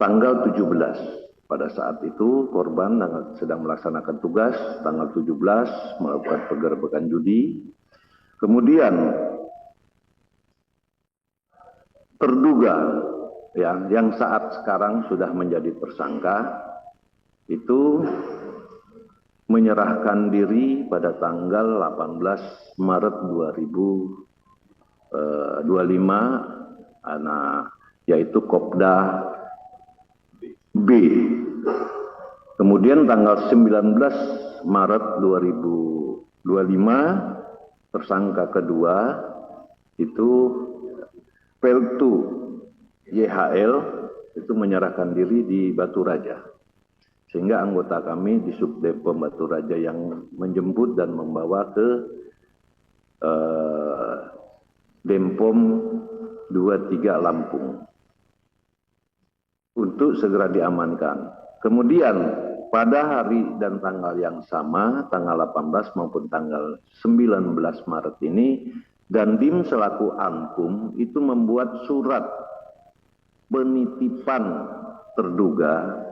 tanggal 17. Pada saat itu korban sedang melaksanakan tugas, tanggal 17 melakukan penggerbekan judi. Kemudian terduga yang saat sekarang sudah menjadi tersangka itu menyerahkan diri pada tanggal 18 Maret 2025, yaitu Kopda B. Kemudian tanggal 19 Maret 2025, tersangka kedua itu Peltu YHL itu menyerahkan diri di Batu Raja. Sehingga anggota kami di Subdepom Batu Raja yang menjemput dan membawa ke Denpom 23 Lampung untuk segera diamankan. Kemudian pada hari dan tanggal yang sama, tanggal 18 maupun tanggal 19 Maret ini, Dandim selaku Ankum itu membuat surat penitipan terduga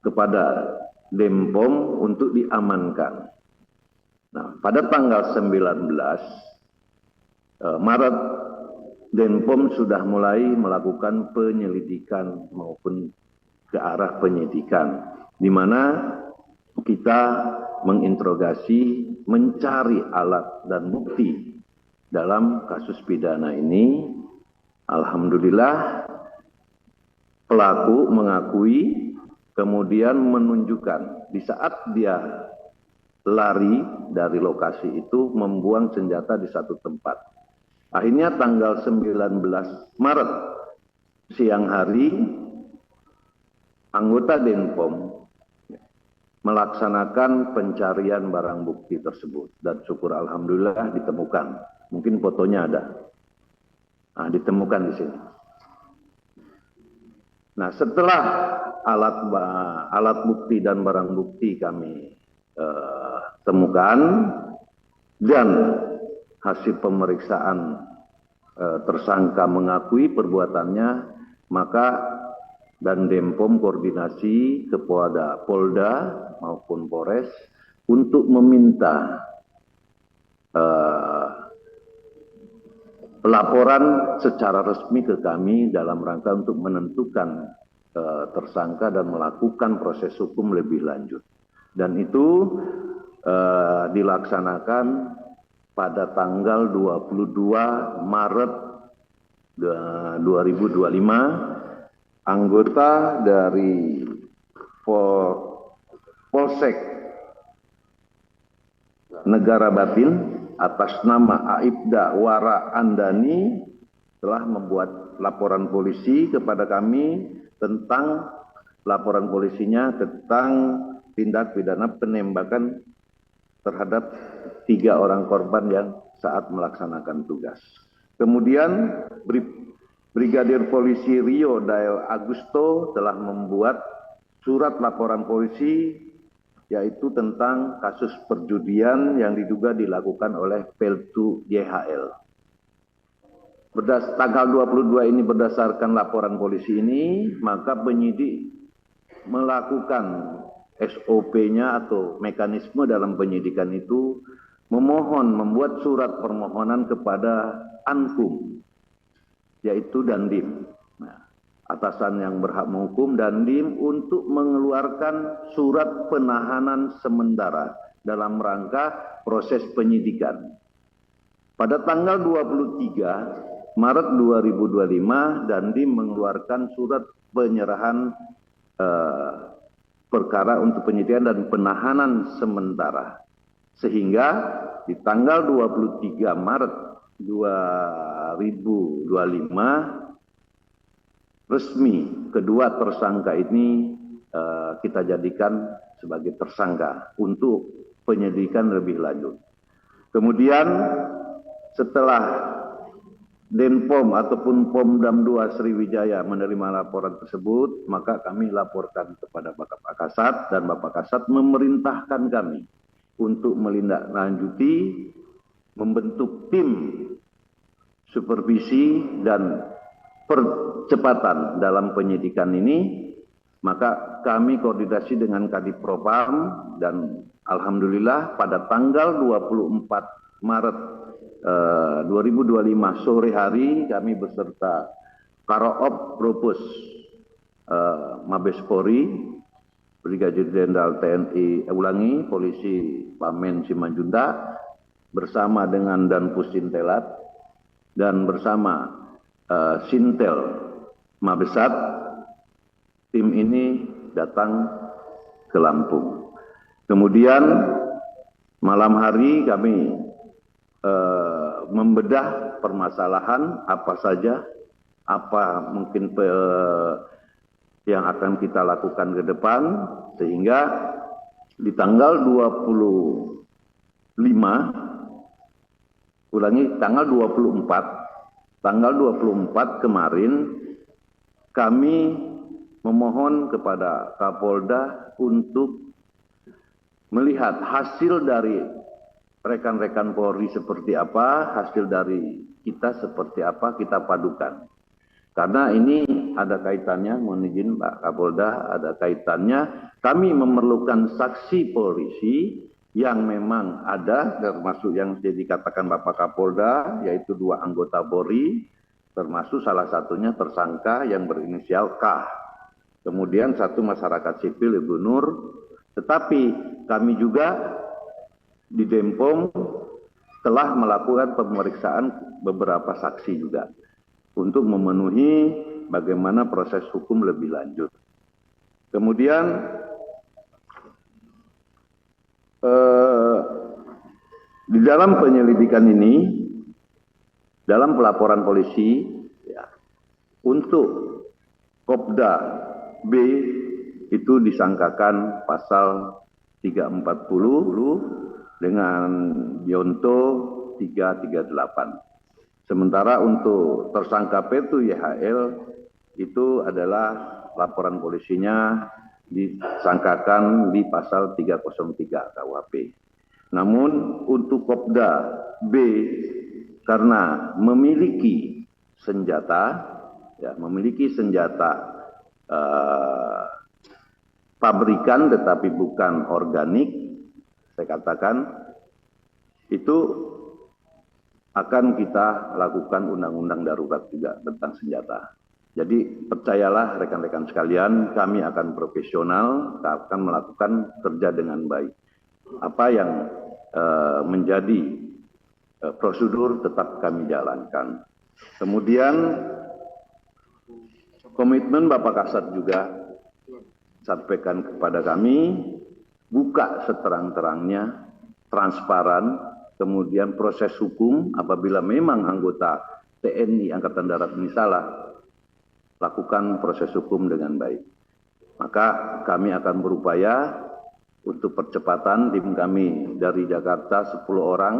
kepada Denpom untuk diamankan. Nah, pada tanggal 19 Maret, Denpom sudah mulai melakukan penyelidikan maupun ke arah penyidikan, di mana kita menginterogasi, mencari alat dan bukti dalam kasus pidana ini. Alhamdulillah pelaku mengakui, kemudian menunjukkan di saat dia lari dari lokasi itu membuang senjata di satu tempat. Akhirnya tanggal 19 Maret siang hari anggota Denpom melaksanakan pencarian barang bukti tersebut dan syukur alhamdulillah ditemukan. Mungkin fotonya ada. Nah, ditemukan di sini. Nah, setelah alat bukti dan barang bukti kami temukan dan hasil pemeriksaan tersangka mengakui perbuatannya, maka dan Denpom koordinasi kepada Polda maupun Polres untuk meminta laporan secara resmi ke kami dalam rangka untuk menentukan tersangka dan melakukan proses hukum lebih lanjut. Dan itu dilaksanakan pada tanggal 22 Maret 2025, anggota dari Polsek Negara Batin atas nama Aibda Wara Andani telah membuat laporan polisi kepada kami tentang laporan polisinya tentang tindak pidana penembakan terhadap 3 orang korban yang saat melaksanakan tugas. Kemudian Brigadir Polisi Rio Dael Agusto telah membuat surat laporan polisi yaitu tentang kasus perjudian yang diduga dilakukan oleh Peltu YHL. Tanggal 22 ini berdasarkan laporan polisi ini, maka penyidik melakukan SOP-nya atau mekanisme dalam penyidikan itu membuat surat permohonan kepada Ankum, yaitu Dandim. Nah, atasan yang berhak menghukum Dandim untuk mengeluarkan surat penahanan sementara dalam rangka proses penyidikan. Pada tanggal 23 Maret 2025, Dandim mengeluarkan surat penyerahan perkara untuk penyidikan dan penahanan sementara. Sehingga di tanggal 23 Maret 2025 resmi kedua tersangka ini kita jadikan sebagai tersangka untuk penyidikan lebih lanjut. Kemudian setelah Denpom ataupun Pomdam 2 Sriwijaya menerima laporan tersebut, maka kami laporkan kepada Bapak Kasat dan Bapak Kasat memerintahkan kami untuk melindaklanjuti, membentuk tim supervisi dan percepatan dalam penyidikan ini Maka kami koordinasi dengan Kadipropam dan alhamdulillah pada tanggal 24 Maret 2025 sore hari kami beserta Karoop Propus Mabes Polri, Brigadir Jenderal TNI Polisi Pamen Simanjuntak bersama dengan Danpus Sintelat dan bersama Sintel Mabesat, tim ini datang ke Lampung. Kemudian malam hari kami membedah permasalahan apa saja, apa mungkin yang akan kita lakukan ke depan, sehingga di tanggal 24 kemarin kami memohon kepada Kapolda untuk melihat hasil dari rekan-rekan Polri seperti apa, hasil dari kita seperti apa, kita padukan. Karena ini ada kaitannya, mohon izin Pak Kapolda, ada kaitannya kami memerlukan saksi polisi yang memang ada, termasuk yang dikatakan Bapak Kapolda, yaitu 2 anggota Polri, termasuk salah satunya tersangka yang berinisial K. Kemudian 1 masyarakat sipil Ibu Nur, tetapi kami juga di Denpom telah melakukan pemeriksaan beberapa saksi juga untuk memenuhi bagaimana proses hukum lebih lanjut. Kemudian di dalam penyelidikan ini, dalam pelaporan polisi, ya, untuk Kopda B itu disangkakan pasal 340 dengan Yonto 338. Sementara untuk tersangka P2 YHL itu adalah laporan polisinya disangkakan di pasal 303 KUHP. Namun untuk Kopda B karena memiliki senjata, pabrikan tetapi bukan organik, saya katakan itu akan kita lakukan undang-undang darurat juga tentang senjata. Jadi percayalah rekan-rekan sekalian, kami akan profesional, akan melakukan kerja dengan baik. Apa yang menjadi prosedur tetap kami jalankan. Kemudian komitmen Bapak Kasat juga sampaikan kepada kami, buka seterang-terangnya, transparan, kemudian proses hukum apabila memang anggota TNI Angkatan Darat ini salah, lakukan proses hukum dengan baik. Maka kami akan berupaya untuk percepatan. Tim kami dari Jakarta 10 orang,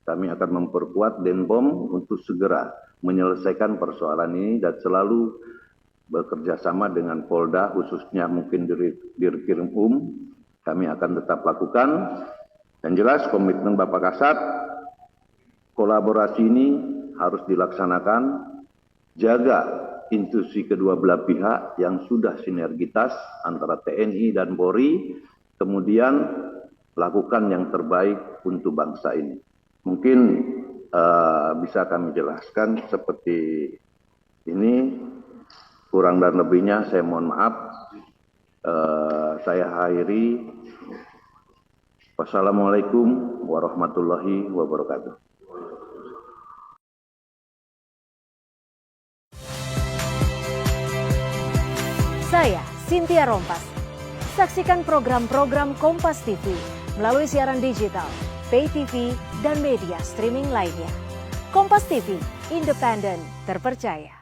kami akan memperkuat Denpom untuk segera menyelesaikan persoalan ini dan selalu bekerja sama dengan Polda, khususnya mungkin Dirkrim kami akan tetap lakukan. Dan jelas komitmen Bapak Kasat, kolaborasi ini harus dilaksanakan, jaga institusi kedua belah pihak yang sudah sinergitas antara TNI dan Polri, kemudian lakukan yang terbaik untuk bangsa ini. Mungkin bisa kami jelaskan seperti ini, kurang dan lebihnya saya mohon maaf. Saya akhiri. Wassalamualaikum warahmatullahi wabarakatuh. Saya Cynthia Rompas. Saksikan program-program Kompas TV melalui siaran digital, pay TV, dan media streaming lainnya. Kompas TV, independen, terpercaya.